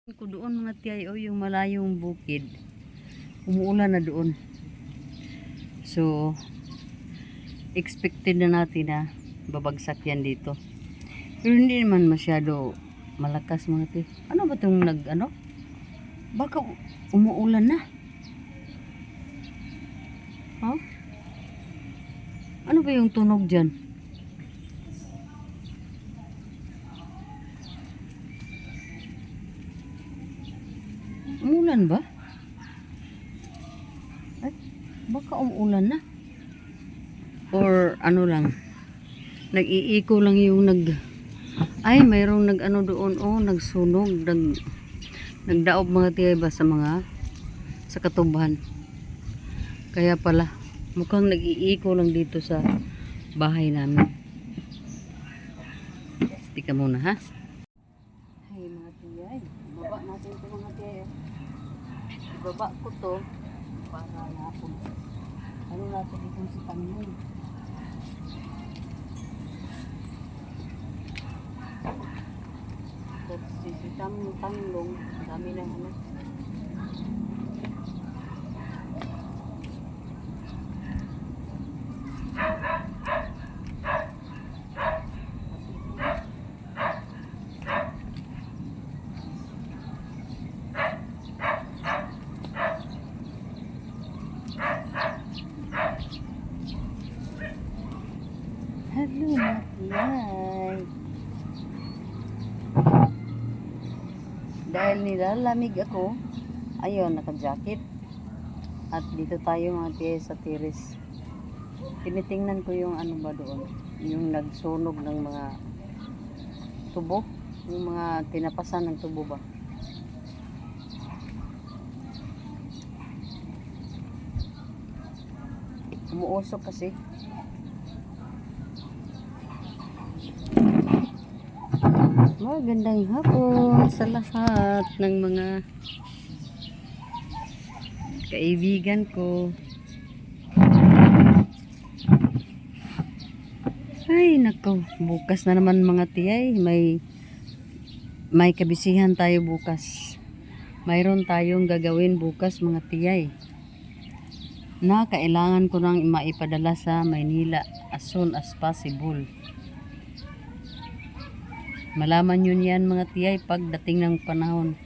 Ko doon mga tiyay, yung malayong bukid, umuulan na doon. So expected na natin na babagsak yan dito, pero hindi naman masyado malakas mga tiyay. Ano ba itong baka umuulan na, huh? Ano ba yung tunog dyan? Umulan ba? Ay, baka umulan na. Or ano lang, nag-iiko lang yung ay, mayroong doon, nagsunog, nagdaob mga tiyay ba sa katubahan. Kaya pala, mukhang nag-iiko lang dito sa bahay namin. Tika muna ha. Ay mga tiyay, ibaba natin ito mga tiyay. Ibaba ko to para napon. Ano natin itong si Tanglong. Si Tanglong, dami ng hello matiyay. Dahil nilalamig ako, ayun, naka-jacket. At dito tayo mga tiyay sa terrace. Tinitingnan ko yung ano ba doon, yung nagsunog ng mga tubo, yung mga tinapasan ng tubo ba. Umuusok kasi. Magandang hapon sa lahat ng mga kaibigan ko. Ay nako, bukas na naman mga tiyay, may kabisihan tayo bukas. Mayroon tayong gagawin bukas mga tiyay na kailangan ko nang maipadala sa Maynila as soon as possible. Malaman yun yan mga tiyay pagdating ng panahon.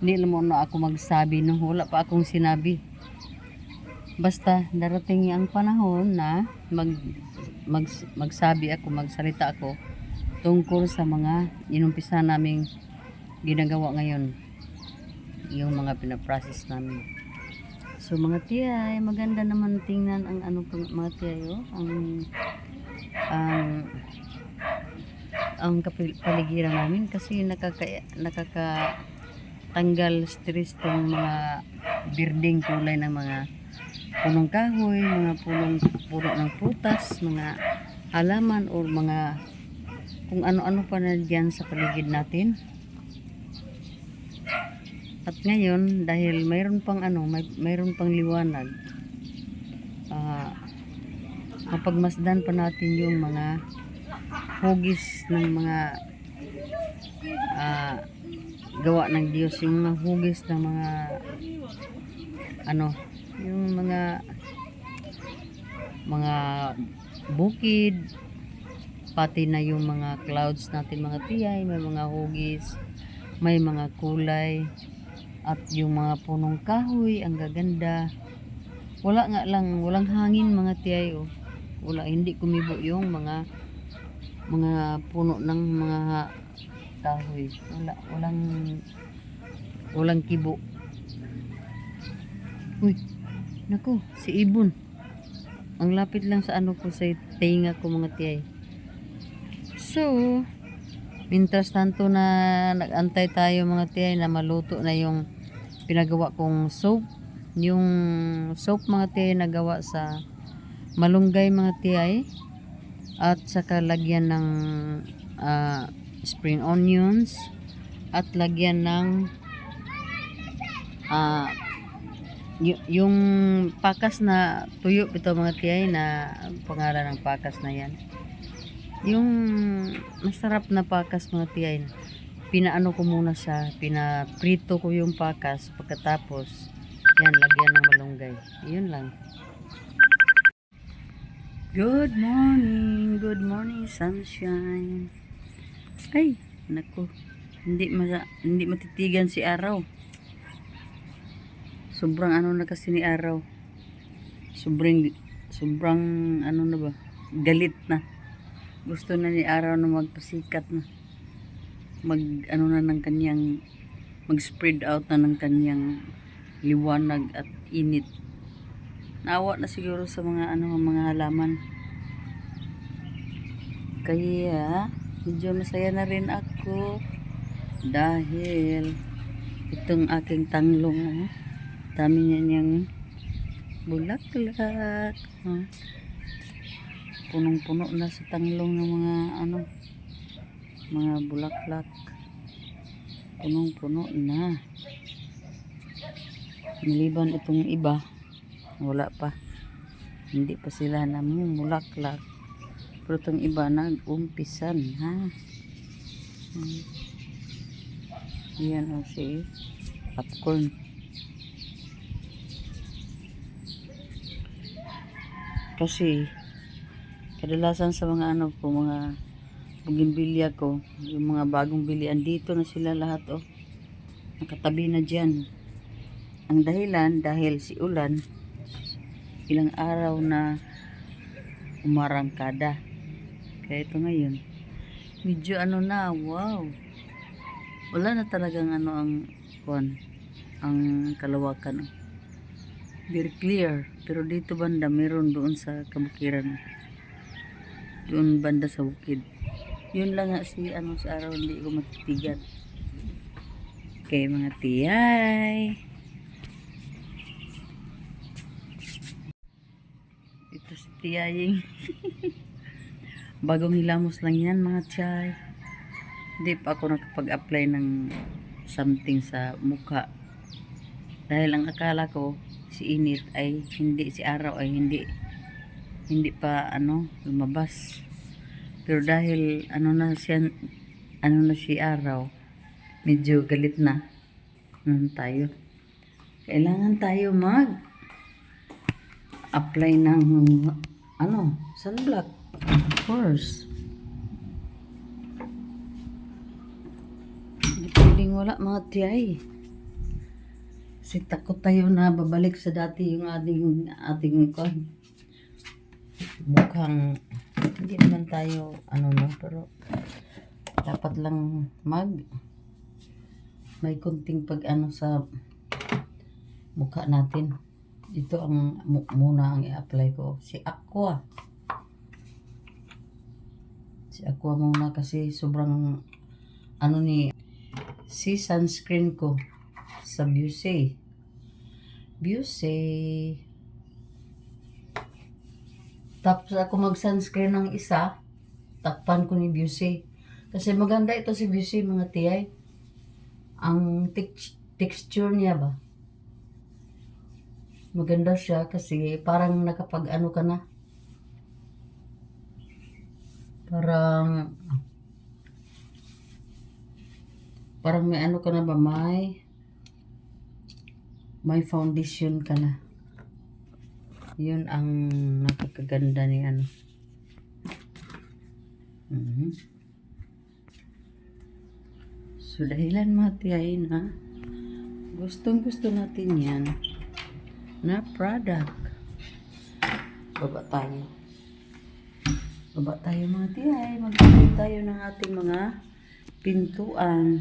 Hindi naman na ako magsabi, no? Wala pa akong sinabi. Basta darating ang panahon na magsabi ako, magsalita ako tungkol sa mga inumpisa naming ginagawa ngayon, yung mga pinaprocess namin. So mga tiyay, maganda naman tingnan ang mga tiyay, ang paligiran namin kasi nakakatanggal stress tong mga birding kulay ng mga punong kahoy, mga puno ng prutas, mga halaman o mga kung ano-ano pa na diyan sa paligid natin. At ngayon dahil mayroon pang liwanag, mapagmasdan pa natin yung mga hugis ng mga gawa ng Diyos, yung mga hugis ng mga yung mga bukid, pati na yung mga clouds natin mga tiyay, may mga hugis, may mga kulay, at yung mga punong kahoy ang gaganda. Walang hangin mga tiyay, wala, hindi kumibo yung mga puno ng mga kahoy. Walang kibo. Uy, nako, si ibon. Ang lapit lang sa ko, sa tenga ko mga tiyay. So, mintas tanto na nag-antay tayo mga tiyay na maluto na yung pinagawa kong soap. Yung soap mga tiyay nagawa sa malunggay mga tiyay. At saka lagyan ng spring onions at lagyan ng yung pakas na tuyo, ito mga tiyay, na pangalan ng pakas na yan, yung masarap na pakas mga tiyay, pinaano ko muna siya, pinaprito ko yung pakas, pagkatapos yan, lagyan ng malunggay. Yun lang. Good morning sunshine. Ay, naku, hindi matitigan si araw. Sobrang ano na kasi ni araw. Sobrang ano na ba? Galit na. Gusto na ni araw na magpasikat na. Ano na ng kanyang mag-spread out na ng kanyang liwanag at init. Naawa na siguro sa mga mga halaman. Kaya medyo masaya na rin ako dahil itong aking tanglong, dami niya niyang bulaklak. Punong-puno na sa tanglong ng mga bulaklak. Punong-puno na. Maliban itong iba, wala pa. Hindi pa sila namumulaklak. Pero itong iba nag-umpisan, ha. Yan o si popcorn. Kasi kadalasan sa mga mga bougainvillea ko, yung mga bagong bilian, dito na sila lahat nakatabi na dyan. Ang dahilan dahil si ulan, ilang araw na umarangkada. Kaya ito ngayon medyo na, wow, wala na talagang ang kalawakan. Very clear. Pero dito banda meron doon sa kabukiran, doon banda sa bukid. Yun lang nga sa araw hindi ko matitigan. Okay mga tiyay, ito si tiyaying bagong hilamos lang yan mga tiyay. Hindi pa ako nakapag-apply ng something sa mukha dahil ang akala ko si init ay hindi, si araw ay hindi pa lumabas. Pero dahil na si araw, medyo galit na. Tayo kailangan tayo mag apply ng sunblock, of course. Hindi pwedeng wala mga tiyay. Kasi takot tayo na babalik sa dati yung ating mukhang hindi naman tayo pero dapat lang may kunting sa mukha natin. Ito ang muna ang i-apply ko, si Aqua muna, kasi sobrang si sunscreen ko sa Busey. Tapos ako mag-sunscreen ng isa, takpan ko ni Busey. Kasi maganda ito si Busey mga tiyay. Ang texture niya ba? Maganda siya kasi parang nakapag ka na. Parang may ka na ba? May foundation ka na. Yun ang nakakaganda ni So dahilan mga tiyay na gustong gusto natin yan na product. Baba tayo mga tiyay. Magpapit tayo ng ating mga pintuan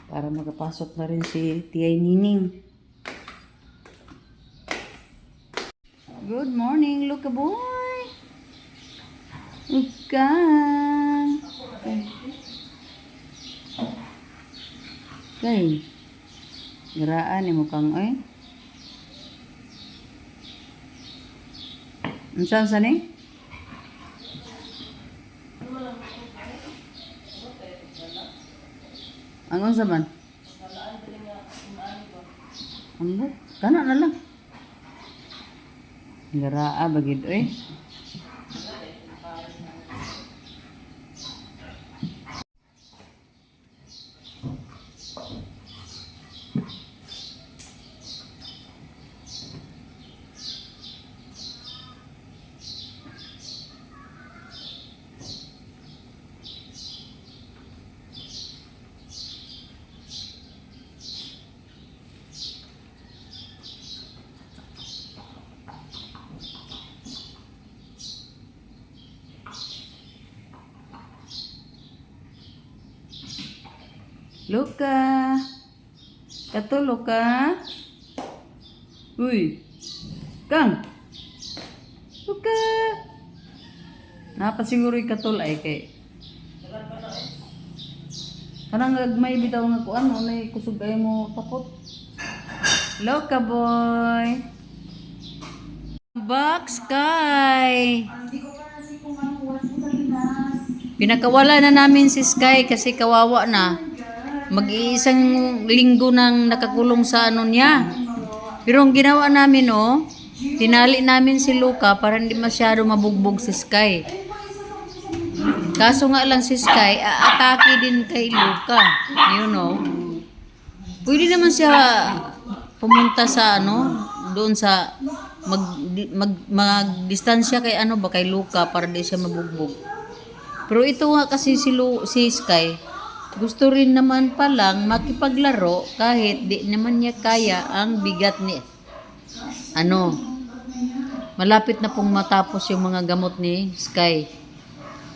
para makapasok na rin si Tiyay Nining. Good morning, look a boy. Ukang. Okay. Garaan ni mukang Unsan sa ni? Angon sa man? Ambot, kana na lang. Garaa bagid Luka. Katulog ka? Uy. Kang. Luka. Napasiguro yung katulay kay. Parang may bitaw nga kuan mo na kusog kayo mo tapot. Luka boy. Box Sky. Pinakawala na namin si Sky kasi kawawa na. Mag-iisang linggo nang nakakulong sa ano niya. Pero ang ginawa namin, oh, tinali namin si Luka para hindi masyado mabugbog si Sky. Kaso nga lang si Sky, aatake din kay Luka. You know. Pwede naman siya pumunta sa ano, doon sa magdistansya kay ano ba kay Luka para di siya mabugbog. Pero ito nga kasi si Sky, gusto rin naman palang makipaglaro kahit di naman niya kaya ang bigat ni ano. Malapit na pong matapos yung mga gamot ni Sky.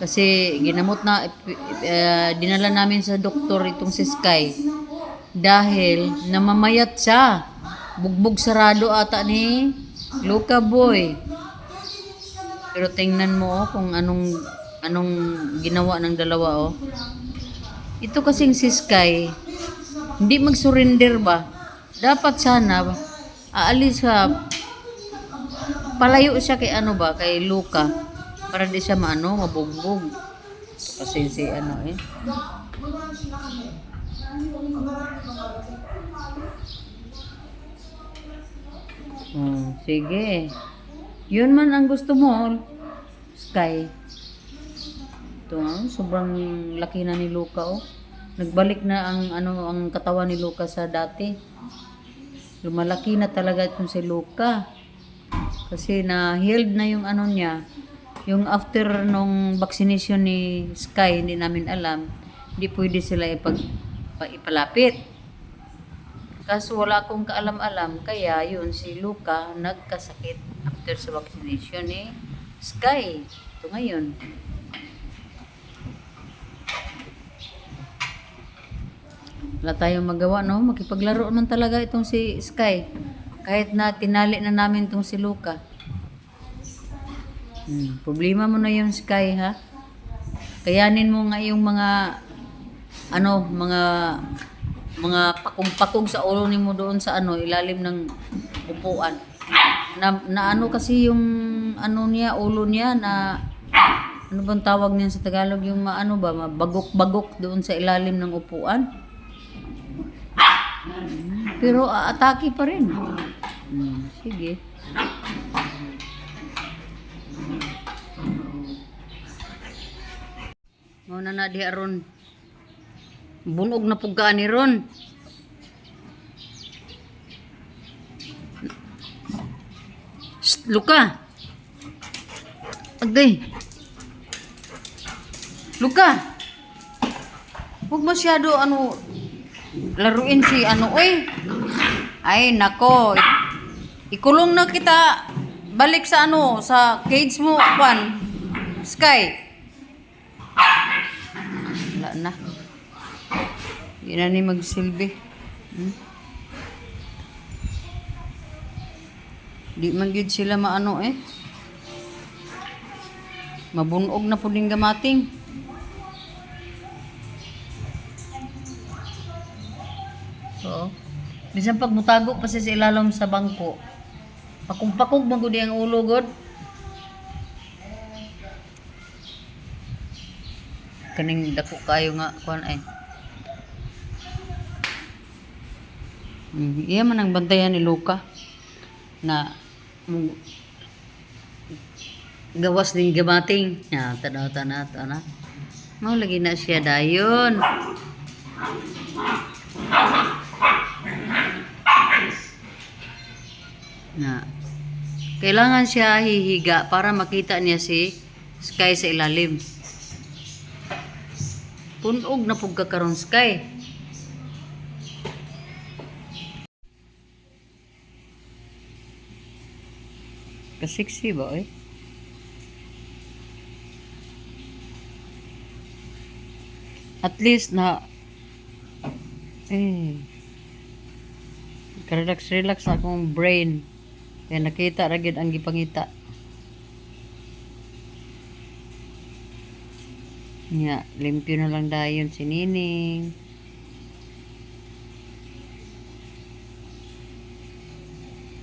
Kasi ginamot na dinala namin sa doktor itong si Sky dahil namamayat siya. Bugbog sarado ata ni Luka boy. Pero tingnan mo kung anong ginawa ng dalawa, oh. Ito kasing si Sky, hindi mag-surrender ba? Dapat sana aalis siya, palayo siya kay ano ba, kay Luka, para di siya mabugbog. Kasi si ano eh. Sige. Yun man ang gusto mo, Sky. Ito, sobrang laki na ni Luka, oh. Nagbalik na ang katawan ni Luka sa dati. Lumalaki na talaga itong si Luka. Kasi na-healed na yung ano niya. Yung after nung vaccination ni Sky, hindi namin alam. Hindi pwede sila ipalapit. Kaso wala akong kaalam-alam. Kaya yun, si Luka nagkasakit after sa vaccination ni Sky. Ito ngayon. Wala tayong magawa, no? Makipaglaro naman talaga itong si Sky. Kahit na tinali na namin itong si Luka. Problema mo na yung Sky, ha? Kayanin mo nga yung mga mga pakong-pakong sa ulo ni mo doon sa ilalim ng upuan. Na ano kasi yung niya, ulo niya na ano bang tawag niyan sa Tagalog, yung mabagok-bagok doon sa ilalim ng upuan. Pero aatake pa rin. Sige. Mauna na di aron. Bunog na pugkaan ni Ron. Luka. Agday. Luka. Huwag masyado laruin si oy. Ay nako. Ikulong na kita. Balik sa sa cage mo, Juan. Sky. Wala na. Hindi na ni magsilbi. Di man gyud sila mabunog na puding gamating. So, bisan pag mutago pa siya sa ilalim sa bangko. Pakong-pakog man gud ang ulo god. Kaning dako kayo nga kuan ay. Iya man ang bantayan ni Luka na gawas din gamating. Tanaw na. Mau lagi na siya dayon. Na kailangan siya hihiga para makita niya si Sky sa ilalim. Punog na pug ka karon Sky. Kasiksi ba eh? At least na relax na akong brain. Kaya nakita ra gid ang gipangita. Nya, limpyo na lang dayon si Nining.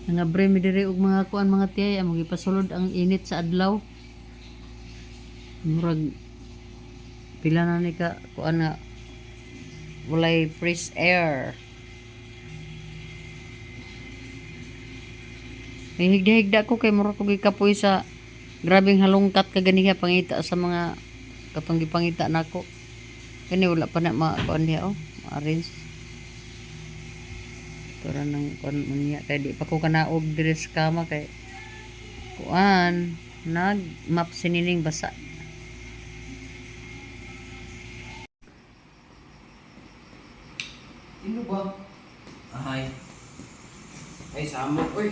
Nga bre mi diri og mga kuan mga tiyay amo gipasulod ang init sa adlaw. Murag pila na ni ka kuan na walay fresh air. Higda-higda ko kay mura ko gikapoy sa grabing halungkat kaganiha pangita sa mga katong gipangita nako. Kani wala pa na kuan niya arrange. Tura nang kuan niya kay di pa ko kanaog diri sa kama kay kuan nag map sinining basa. Sino ba? Ay. Ay, sama. Uy.